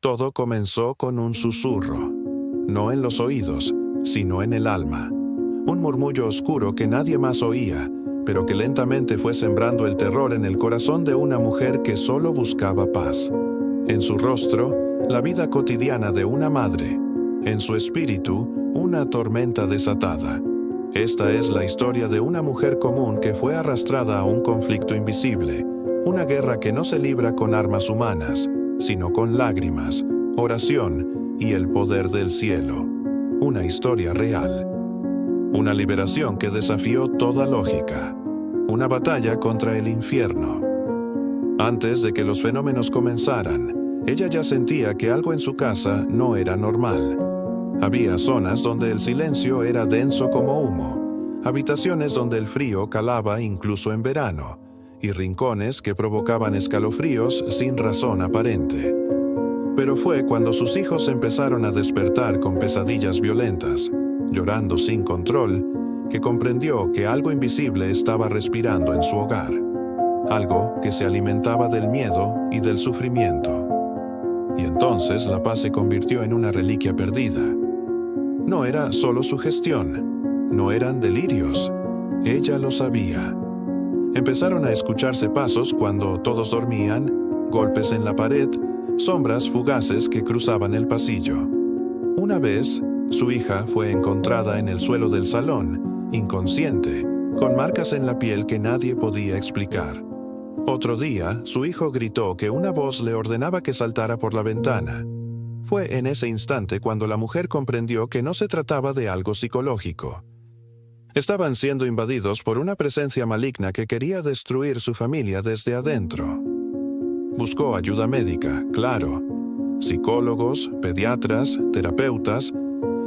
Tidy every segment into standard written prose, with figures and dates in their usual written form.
Todo comenzó con un susurro, no en los oídos, sino en el alma. Un murmullo oscuro que nadie más oía, pero que lentamente fue sembrando el terror en el corazón de una mujer que solo buscaba paz. En su rostro, la vida cotidiana de una madre. En su espíritu, una tormenta desatada. Esta es la historia de una mujer común que fue arrastrada a un conflicto invisible, una guerra que no se libra con armas humanas, sino con lágrimas, oración y el poder del cielo. Una historia real. Una liberación que desafió toda lógica. Una batalla contra el infierno. Antes de que los fenómenos comenzaran, ella ya sentía que algo en su casa no era normal. Había zonas donde el silencio era denso como humo, habitaciones donde el frío calaba incluso en verano, y rincones que provocaban escalofríos sin razón aparente. Pero fue cuando sus hijos empezaron a despertar con pesadillas violentas, llorando sin control, que comprendió que algo invisible estaba respirando en su hogar, algo que se alimentaba del miedo y del sufrimiento. Y entonces la paz se convirtió en una reliquia perdida. No era solo sugestión, no eran delirios, ella lo sabía. Empezaron a escucharse pasos cuando todos dormían, golpes en la pared, sombras fugaces que cruzaban el pasillo. Una vez, su hija fue encontrada en el suelo del salón, inconsciente, con marcas en la piel que nadie podía explicar. Otro día, su hijo gritó que una voz le ordenaba que saltara por la ventana. Fue en ese instante cuando la mujer comprendió que no se trataba de algo psicológico. Estaban siendo invadidos por una presencia maligna que quería destruir su familia desde adentro. Buscó ayuda médica, claro. Psicólogos, pediatras, terapeutas,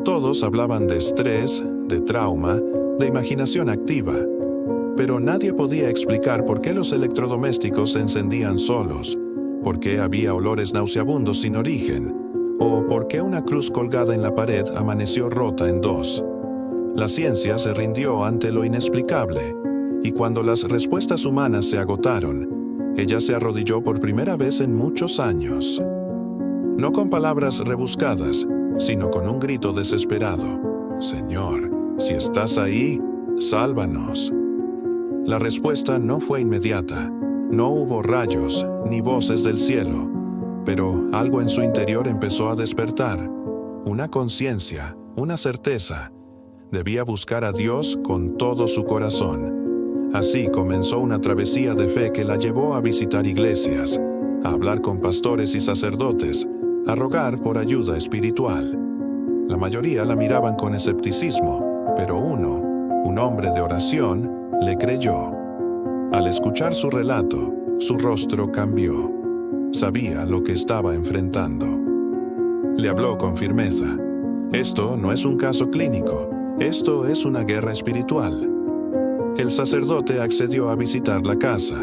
todos hablaban de estrés, de trauma, de imaginación activa. Pero nadie podía explicar por qué los electrodomésticos se encendían solos, por qué había olores nauseabundos sin origen, o por qué una cruz colgada en la pared amaneció rota en dos. La ciencia se rindió ante lo inexplicable, y cuando las respuestas humanas se agotaron, ella se arrodilló por primera vez en muchos años. No con palabras rebuscadas, sino con un grito desesperado. «Señor, si estás ahí, sálvanos». La respuesta no fue inmediata. No hubo rayos ni voces del cielo, pero algo en su interior empezó a despertar. Una conciencia, una certeza. Debía buscar a Dios con todo su corazón. Así comenzó una travesía de fe que la llevó a visitar iglesias, a hablar con pastores y sacerdotes, a rogar por ayuda espiritual. La mayoría la miraban con escepticismo, pero uno, un hombre de oración, le creyó. Al escuchar su relato, su rostro cambió. Sabía lo que estaba enfrentando. Le habló con firmeza. Esto no es un caso clínico, esto es una guerra espiritual. El sacerdote accedió a visitar la casa.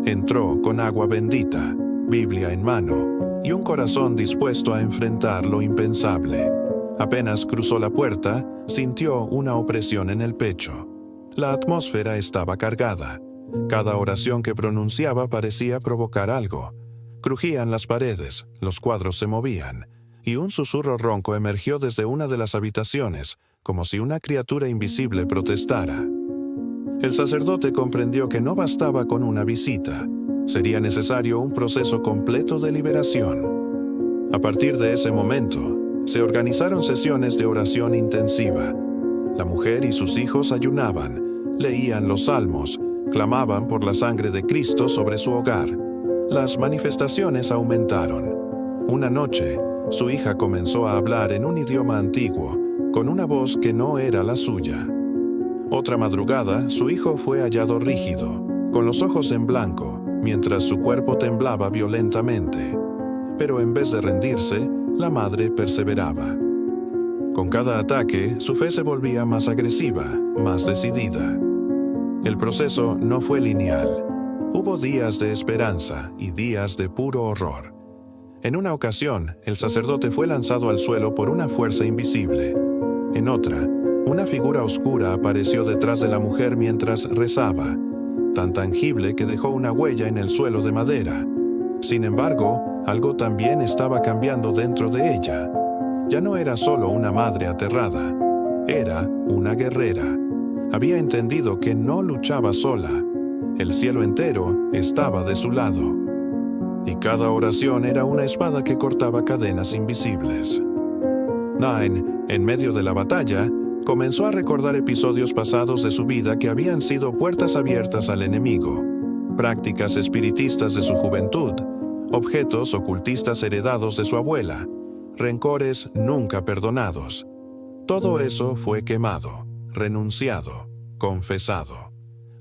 Entró con agua bendita, Biblia en mano, y un corazón dispuesto a enfrentar lo impensable. Apenas cruzó la puerta, sintió una opresión en el pecho. La atmósfera estaba cargada. Cada oración que pronunciaba parecía provocar algo. Crujían las paredes, los cuadros se movían, y un susurro ronco emergió desde una de las habitaciones, como si una criatura invisible protestara. El sacerdote comprendió que no bastaba con una visita. Sería necesario un proceso completo de liberación. A partir de ese momento, se organizaron sesiones de oración intensiva. La mujer y sus hijos ayunaban, leían los salmos, clamaban por la sangre de Cristo sobre su hogar. Las manifestaciones aumentaron. Una noche, su hija comenzó a hablar en un idioma antiguo, con una voz que no era la suya. Otra madrugada, su hijo fue hallado rígido, con los ojos en blanco, mientras su cuerpo temblaba violentamente. Pero en vez de rendirse, la madre perseveraba. Con cada ataque, su fe se volvía más agresiva, más decidida. El proceso no fue lineal. Hubo días de esperanza y días de puro horror. En una ocasión, el sacerdote fue lanzado al suelo por una fuerza invisible. En otra, una figura oscura apareció detrás de la mujer mientras rezaba, tan tangible que dejó una huella en el suelo de madera. Sin embargo, algo también estaba cambiando dentro de ella. Ya no era solo una madre aterrada, era una guerrera. Había entendido que no luchaba sola. El cielo entero estaba de su lado. Y cada oración era una espada que cortaba cadenas invisibles. Nine, en medio de la batalla, comenzó a recordar episodios pasados de su vida que habían sido puertas abiertas al enemigo, prácticas espiritistas de su juventud, objetos ocultistas heredados de su abuela, rencores nunca perdonados. Todo eso fue quemado, renunciado, confesado.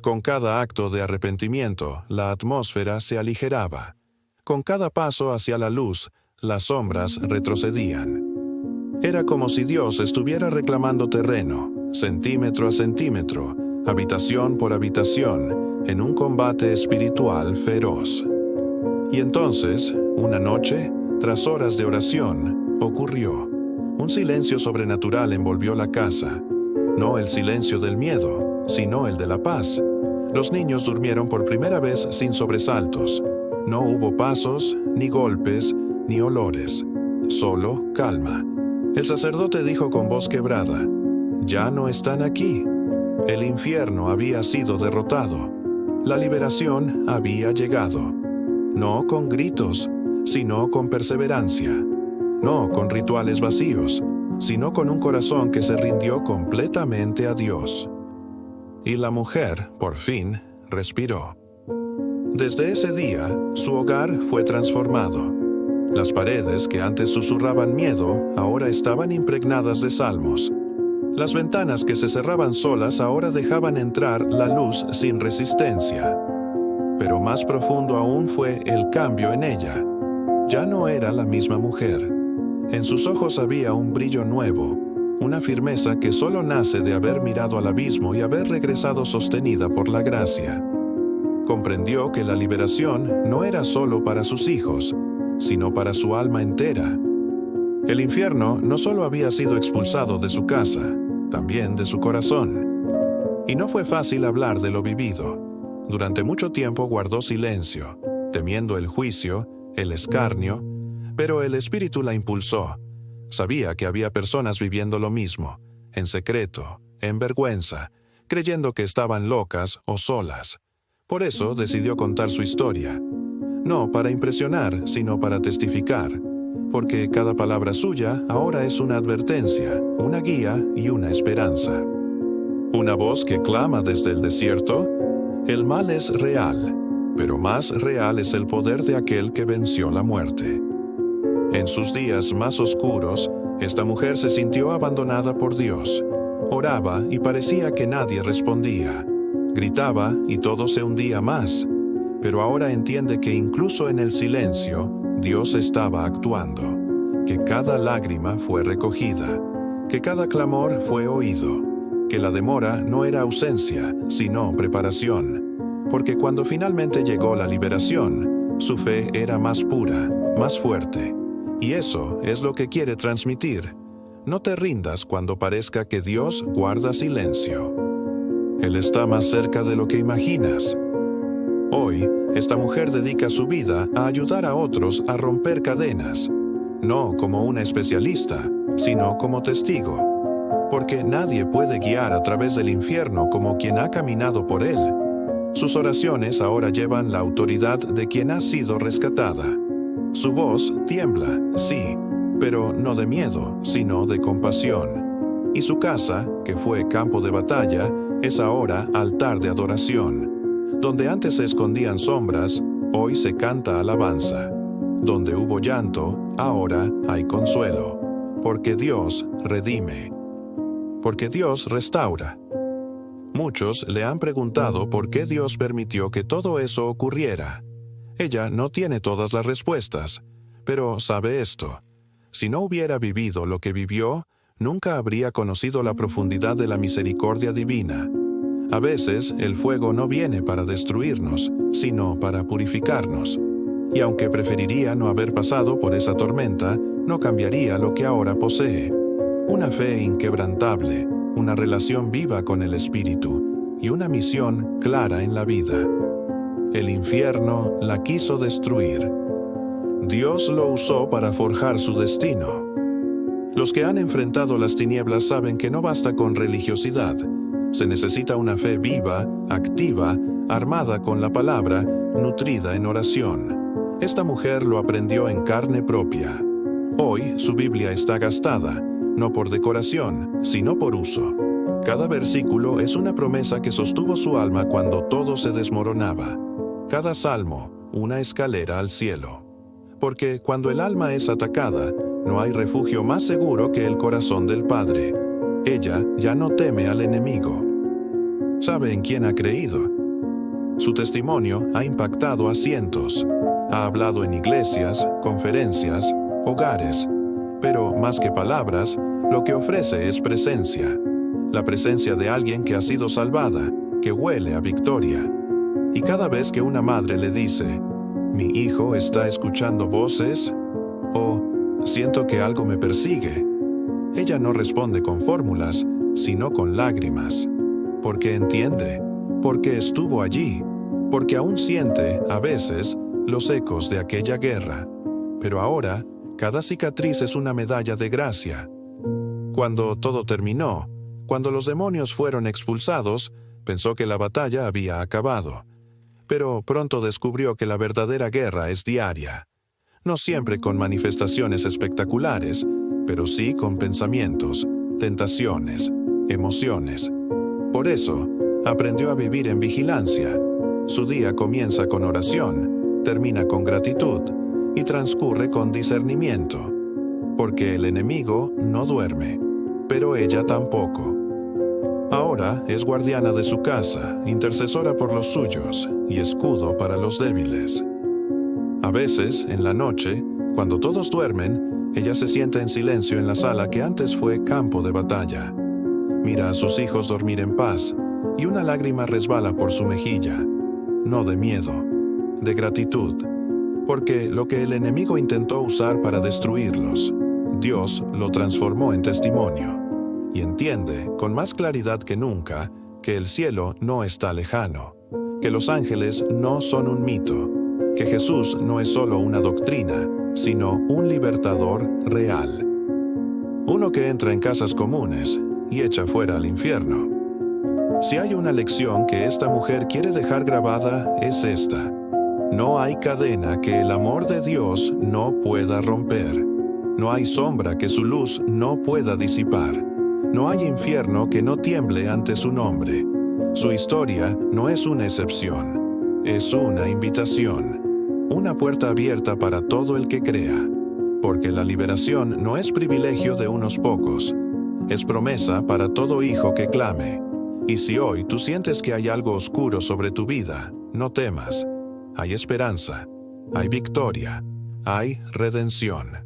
Con cada acto de arrepentimiento, la atmósfera se aligeraba. Con cada paso hacia la luz, las sombras retrocedían. Era como si Dios estuviera reclamando terreno, centímetro a centímetro, habitación por habitación, en un combate espiritual feroz. Y entonces, una noche, tras horas de oración, ocurrió. Un silencio sobrenatural envolvió la casa. No el silencio del miedo, sino el de la paz. Los niños durmieron por primera vez sin sobresaltos. No hubo pasos, ni golpes, ni olores. Solo calma. El sacerdote dijo con voz quebrada: «Ya no están aquí». El infierno había sido derrotado. La liberación había llegado. No con gritos, sino con perseverancia. No con rituales vacíos, sino con un corazón que se rindió completamente a Dios. Y la mujer, por fin, respiró. Desde ese día, su hogar fue transformado. Las paredes que antes susurraban miedo, ahora estaban impregnadas de salmos. Las ventanas que se cerraban solas ahora dejaban entrar la luz sin resistencia. Pero más profundo aún fue el cambio en ella. Ya no era la misma mujer. En sus ojos había un brillo nuevo, una firmeza que solo nace de haber mirado al abismo y haber regresado sostenida por la gracia. Comprendió que la liberación no era solo para sus hijos, sino para su alma entera. El infierno no solo había sido expulsado de su casa, también de su corazón. Y no fue fácil hablar de lo vivido. Durante mucho tiempo guardó silencio, temiendo el juicio, el escarnio, pero el Espíritu la impulsó. Sabía que había personas viviendo lo mismo, en secreto, en vergüenza, creyendo que estaban locas o solas. Por eso decidió contar su historia. No para impresionar, sino para testificar, porque cada palabra suya ahora es una advertencia, una guía y una esperanza. Una voz que clama desde el desierto: «El mal es real, pero más real es el poder de aquel que venció la muerte». En sus días más oscuros, esta mujer se sintió abandonada por Dios. Oraba y parecía que nadie respondía. Gritaba y todo se hundía más. Pero ahora entiende que incluso en el silencio, Dios estaba actuando. Que cada lágrima fue recogida. Que cada clamor fue oído. Que la demora no era ausencia, sino preparación. Porque cuando finalmente llegó la liberación, su fe era más pura, más fuerte. Y eso es lo que quiere transmitir. No te rindas cuando parezca que Dios guarda silencio. Él está más cerca de lo que imaginas. Hoy, esta mujer dedica su vida a ayudar a otros a romper cadenas. No como una especialista, sino como testigo. Porque nadie puede guiar a través del infierno como quien ha caminado por él. Sus oraciones ahora llevan la autoridad de quien ha sido rescatada. Su voz tiembla, sí, pero no de miedo, sino de compasión. Y su casa, que fue campo de batalla, es ahora altar de adoración. Donde antes se escondían sombras, hoy se canta alabanza. Donde hubo llanto, ahora hay consuelo. Porque Dios redime. Porque Dios restaura. Muchos le han preguntado por qué Dios permitió que todo eso ocurriera. Ella no tiene todas las respuestas, pero sabe esto: si no hubiera vivido lo que vivió, nunca habría conocido la profundidad de la misericordia divina. A veces, el fuego no viene para destruirnos, sino para purificarnos. Y aunque preferiría no haber pasado por esa tormenta, no cambiaría lo que ahora posee: una fe inquebrantable, una relación viva con el Espíritu y una misión clara en la vida. El infierno la quiso destruir. Dios lo usó para forjar su destino. Los que han enfrentado las tinieblas saben que no basta con religiosidad. Se necesita una fe viva, activa, armada con la palabra, nutrida en oración. Esta mujer lo aprendió en carne propia. Hoy su Biblia está gastada, no por decoración, sino por uso. Cada versículo es una promesa que sostuvo su alma cuando todo se desmoronaba. Cada salmo, una escalera al cielo. Porque cuando el alma es atacada, no hay refugio más seguro que el corazón del Padre. Ella ya no teme al enemigo. ¿Sabe en quién ha creído? Su testimonio ha impactado a cientos. Ha hablado en iglesias, conferencias, hogares. Pero más que palabras, lo que ofrece es presencia. La presencia de alguien que ha sido salvada, que huele a victoria. Y cada vez que una madre le dice, «Mi hijo está escuchando voces», o «Siento que algo me persigue», ella no responde con fórmulas, sino con lágrimas. Porque entiende, porque estuvo allí, porque aún siente, a veces, los ecos de aquella guerra. Pero ahora, cada cicatriz es una medalla de gracia. Cuando todo terminó, cuando los demonios fueron expulsados, pensó que la batalla había acabado. Pero pronto descubrió que la verdadera guerra es diaria. No siempre con manifestaciones espectaculares, pero sí con pensamientos, tentaciones, emociones. Por eso, aprendió a vivir en vigilancia. Su día comienza con oración, termina con gratitud y transcurre con discernimiento. Porque el enemigo no duerme, pero ella tampoco. Ahora es guardiana de su casa, intercesora por los suyos y escudo para los débiles. A veces, en la noche, cuando todos duermen, ella se sienta en silencio en la sala que antes fue campo de batalla. Mira a sus hijos dormir en paz y una lágrima resbala por su mejilla. No de miedo, de gratitud. Porque lo que el enemigo intentó usar para destruirlos, Dios lo transformó en testimonio. Y entiende, con más claridad que nunca, que el cielo no está lejano, que los ángeles no son un mito, que Jesús no es solo una doctrina, sino un libertador real. Uno que entra en casas comunes y echa fuera al infierno. Si hay una lección que esta mujer quiere dejar grabada, es esta. No hay cadena que el amor de Dios no pueda romper. No hay sombra que su luz no pueda disipar. No hay infierno que no tiemble ante su nombre. Su historia no es una excepción, es una invitación. Una puerta abierta para todo el que crea. Porque la liberación no es privilegio de unos pocos. Es promesa para todo hijo que clame. Y si hoy tú sientes que hay algo oscuro sobre tu vida, no temas. Hay esperanza, hay victoria, hay redención.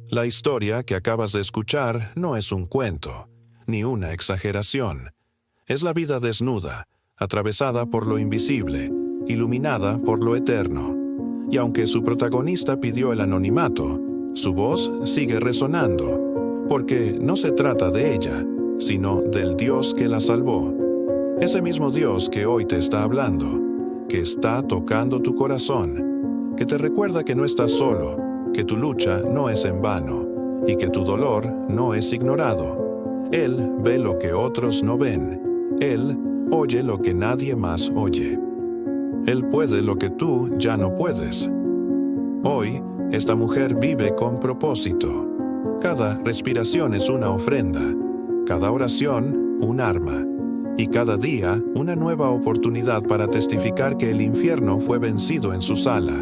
La historia que acabas de escuchar no es un cuento, ni una exageración. Es la vida desnuda, atravesada por lo invisible, iluminada por lo eterno. Y aunque su protagonista pidió el anonimato, su voz sigue resonando, porque no se trata de ella, sino del Dios que la salvó. Ese mismo Dios que hoy te está hablando, que está tocando tu corazón, que te recuerda que no estás solo, que tu lucha no es en vano y que tu dolor no es ignorado. Él ve lo que otros no ven. Él oye lo que nadie más oye. Él puede lo que tú ya no puedes. Hoy, esta mujer vive con propósito. Cada respiración es una ofrenda, cada oración un arma, y cada día una nueva oportunidad para testificar que el infierno fue vencido en su sala,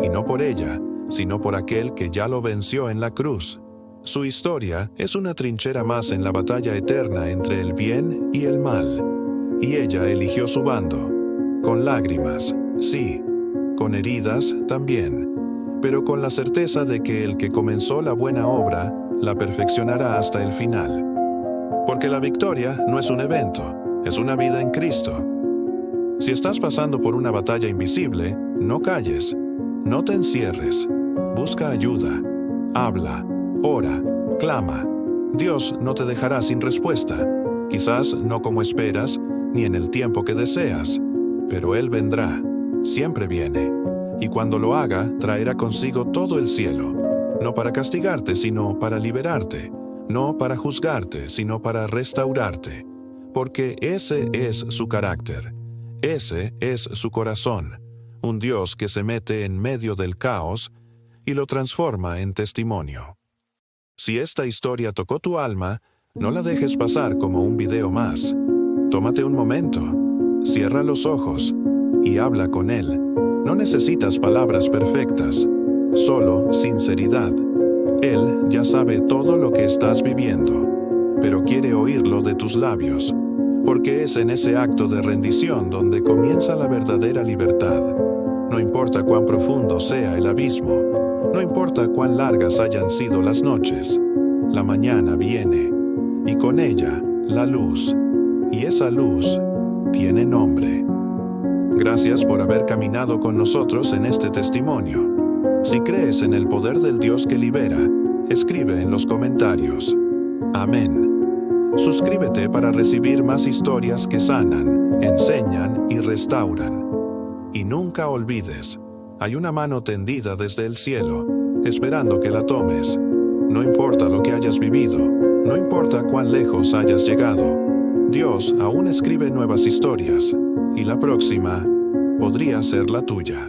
y no por ella, sino por aquel que ya lo venció en la cruz. Su historia es una trinchera más en la batalla eterna entre el bien y el mal, y ella eligió su bando, con lágrimas, sí, con heridas también, pero con la certeza de que el que comenzó la buena obra la perfeccionará hasta el final. Porque la victoria no es un evento, es una vida en Cristo. Si estás pasando por una batalla invisible, no calles, no te encierres, busca ayuda, habla, ora, clama. Dios no te dejará sin respuesta, quizás no como esperas, ni en el tiempo que deseas, pero Él vendrá, siempre viene. y cuando lo haga, traerá consigo todo el cielo, no para castigarte, sino para liberarte, no para juzgarte, sino para restaurarte, porque ese es su carácter, ese es su corazón, un Dios que se mete en medio del caos y lo transforma en testimonio. Si esta historia tocó tu alma, no la dejes pasar como un video más. Tómate un momento, cierra los ojos y habla con Él. No necesitas palabras perfectas, solo sinceridad. Él ya sabe todo lo que estás viviendo, pero quiere oírlo de tus labios, porque es en ese acto de rendición donde comienza la verdadera libertad. No importa cuán profundo sea el abismo, no importa cuán largas hayan sido las noches, la mañana viene, y con ella la luz, y esa luz tiene nombre. Gracias por haber caminado con nosotros en este testimonio. Si crees en el poder del Dios que libera, escribe en los comentarios. Amén. Suscríbete para recibir más historias que sanan, enseñan y restauran. Y nunca olvides, hay una mano tendida desde el cielo, esperando que la tomes. No importa lo que hayas vivido, no importa cuán lejos hayas llegado, Dios aún escribe nuevas historias, y la próxima podría ser la tuya.